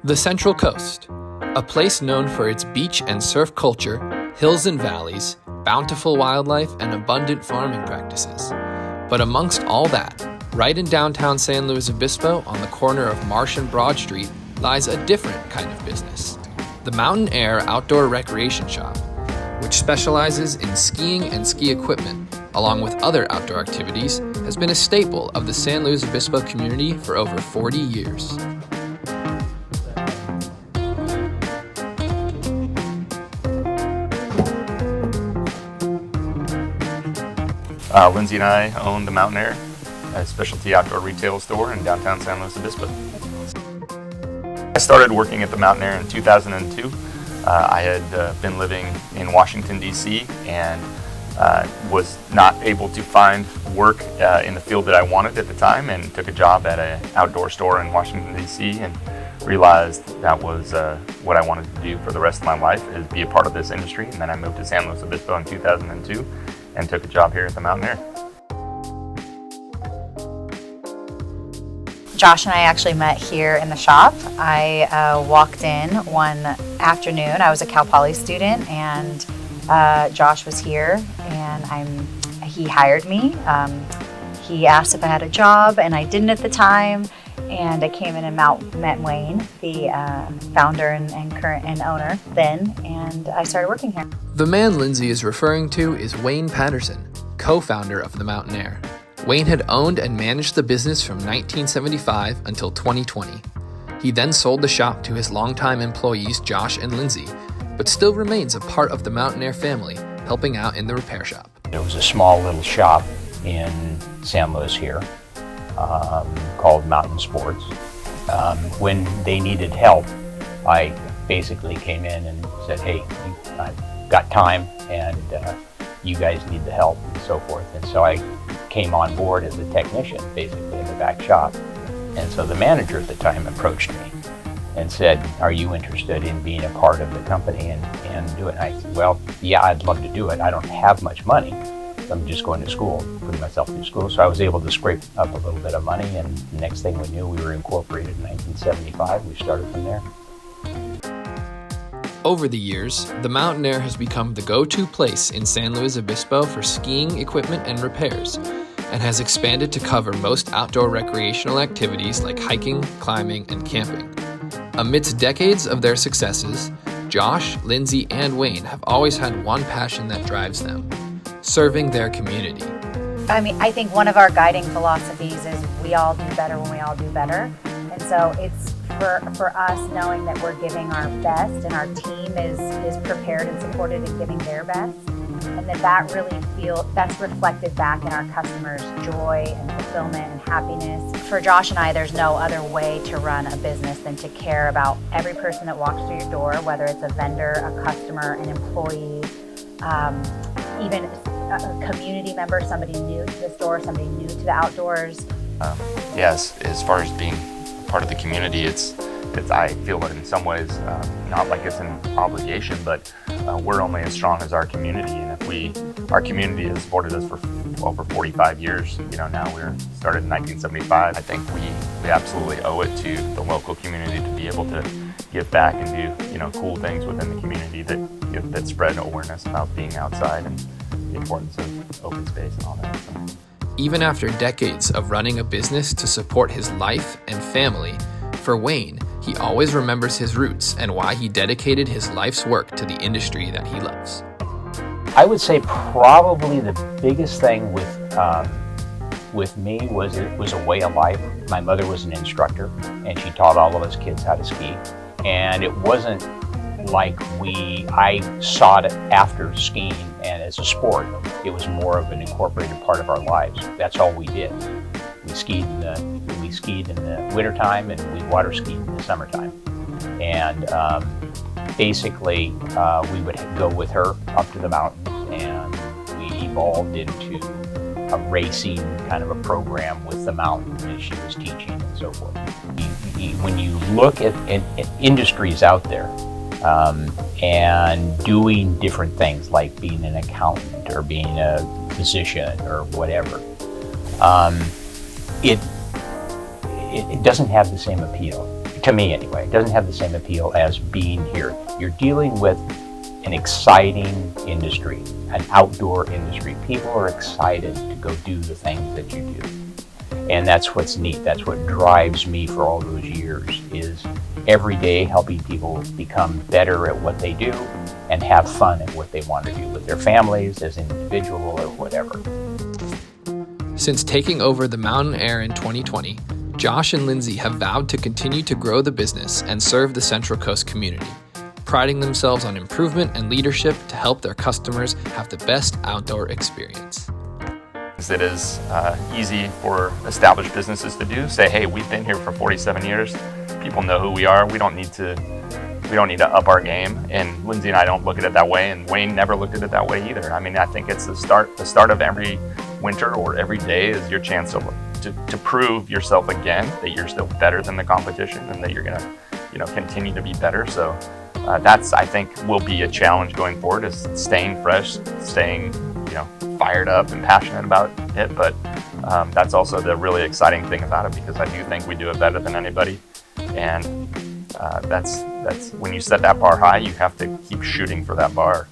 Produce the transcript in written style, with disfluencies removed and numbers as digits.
The Central Coast, a place known for its beach and surf culture, hills and valleys, bountiful wildlife, and abundant farming practices. But amongst all that, right in downtown San Luis Obispo on the corner of Marsh and Broad Street lies a different kind of business. The Mountain Air Outdoor Recreation Shop, which specializes in skiing and ski equipment, along with other outdoor activities, has been a staple of the San Luis Obispo community for over 40 years. Lindsay and I own the Mountain Air, a specialty outdoor retail store in downtown San Luis Obispo. I started working at the Mountain Air in 2002. I had been living in Washington, D.C. and was not able to find work in the field that I wanted at the time, and took a job at an outdoor store in Washington, D.C. and realized that was what I wanted to do for the rest of my life, is be a part of this industry. And then I moved to San Luis Obispo in 2002 and took a job here at the Mountain Air. Josh and I actually met here in the shop. I walked in one afternoon. I was a Cal Poly student, and Josh was here, and he hired me. He asked if I had a job, and I didn't at the time. And I came in and met Wayne, the founder and current and owner then, and I started working here. The man Lindsay is referring to is Wayne Patterson, co-founder of the Mountain Air. Wayne had owned and managed the business from 1975 until 2020. He then sold the shop to his longtime employees Josh and Lindsay, but still remains a part of the Mountain Air family, helping out in the repair shop. It was a small little shop in San Luis here called Mountain Sports. When they needed help, I basically came in and said, hey, I've got time and you guys need the help and so forth. And so I came on board as a technician basically in the back shop. And so the manager at the time approached me and said, are you interested in being a part of the company and do it? And I said, well, yeah, I'd love to do it. I don't have much money. I'm just going to school, putting myself through school. So I was able to scrape up a little bit of money, and the next thing we knew, we were incorporated in 1975. We started from there. Over the years, the Mountain Air has become the go-to place in San Luis Obispo for skiing equipment and repairs, and has expanded to cover most outdoor recreational activities like hiking, climbing, and camping. Amidst decades of their successes, Josh, Lindsay, and Wayne have always had one passion that drives them: serving their community. I think one of our guiding philosophies is we all do better when we all do better. And so it's for us knowing that we're giving our best and our team is prepared and supported in giving their best. And that's reflected back in our customers' joy and fulfillment and happiness. For Josh and I, there's no other way to run a business than to care about every person that walks through your door, whether it's a vendor, a customer, an employee, even a community member, somebody new to the store, somebody new to the outdoors. Yes, as far as being part of the community, I feel that in some ways, not like it's an obligation, but we're only as strong as our community. And if our community has supported us for over 45 years, now we're started in 1975. I think we absolutely owe it to the local community to be able to give back and do, cool things within the community that spread awareness about being outside and the importance of open space and all that. So. Even after decades of running a business to support his life and family, for Wayne, he always remembers his roots and why he dedicated his life's work to the industry that he loves. I would say probably the biggest thing with me was it was a way of life. My mother was an instructor, and she taught all of us kids how to ski. And it wasn't like I sought it after skiing and as a sport. It was more of an incorporated part of our lives. That's all we did. We skied in the wintertime, and we water skied in the summertime. And basically, we would go with her up to the mountains, and we evolved into a racing kind of a program with the mountain as she was teaching and so forth. When you look at industries out there, and doing different things like being an accountant or being a physician or whatever, it doesn't have the same appeal. to me anyway, it doesn't have the same appeal as being here. You're dealing with an exciting industry, an outdoor industry. People are excited to go do the things that you do. And that's what's neat. That's what drives me for all those years, is every day helping people become better at what they do and have fun at what they want to do with their families, as an individual or whatever. Since taking over the Mountain Air in 2020, Josh and Lindsay have vowed to continue to grow the business and serve the Central Coast community, priding themselves on improvement and leadership to help their customers have the best outdoor experience. It is easy for established businesses to do. Say, hey, we've been here for 47 years. People know who we are. We don't need to up our game. And Lindsay and I don't look at it that way, and Wayne never looked at it that way either. I mean, I think it's the start of every winter or every day is your chance to prove yourself again, that you're still better than the competition and that you're gonna, continue to be better. So that's, I think, will be a challenge going forward, is staying fresh, staying, fired up and passionate about it. But that's also the really exciting thing about it, because I do think we do it better than anybody. And that's when you set that bar high, you have to keep shooting for that bar.